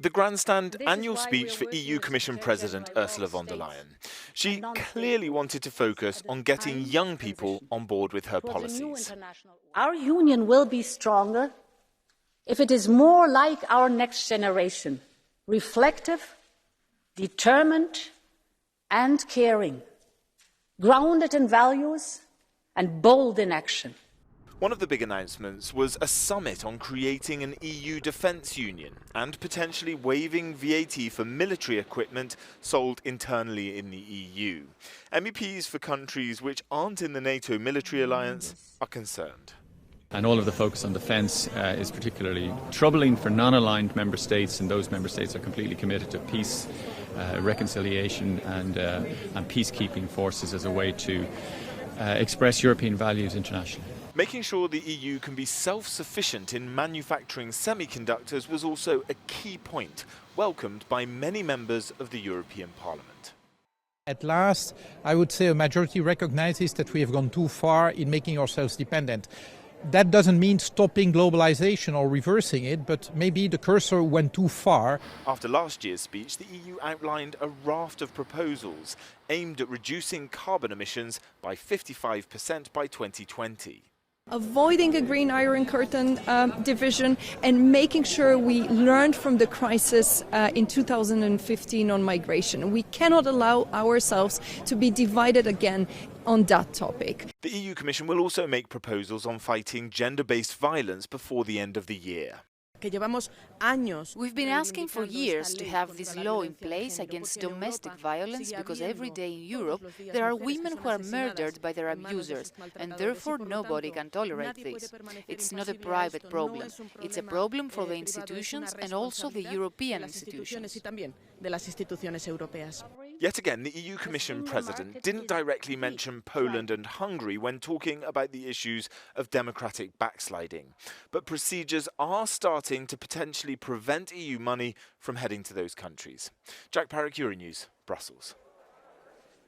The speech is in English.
the grandstand annual speech for EU Commission President Ursula von der Leyen. She clearly wanted to focus on getting young people on board with her policies. Our union will be stronger if it is more like our next generation, reflective, determined and caring, grounded in values and bold in action. One of the big announcements was a summit on creating an EU defence union and potentially waiving VAT for military equipment sold internally in the EU. MEPs for countries which aren't in the NATO military alliance are concerned. And all of the focus on defence is particularly troubling for non-aligned member states, and those member states are completely committed to peace, reconciliation and peacekeeping forces as a way to express European values internationally. Making sure the EU can be self-sufficient in manufacturing semiconductors was also a key point, welcomed by many members of the European Parliament. At last, I would say a majority recognizes that we have gone too far in making ourselves dependent. That doesn't mean stopping globalization or reversing it, but maybe the cursor went too far. After last year's speech, the EU outlined a raft of proposals aimed at reducing carbon emissions by 55% by 2020. Avoiding a green iron curtain division and making sure we learned from the crisis in 2015 on migration. We cannot allow ourselves to be divided again on that topic. The EU Commission will also make proposals on fighting gender-based violence before the end of the year. We've been asking for years to have this law in place against domestic violence because every day in Europe there are women who are murdered by their abusers, and therefore nobody can tolerate this. It's not a private problem, it's a problem for the institutions and also the European institutions. Yet again, the EU Commission President didn't directly mention Poland and Hungary when talking about the issues of democratic backsliding. But procedures are starting to potentially prevent EU money from heading to those countries. Jack Parrick, Euronews, Brussels.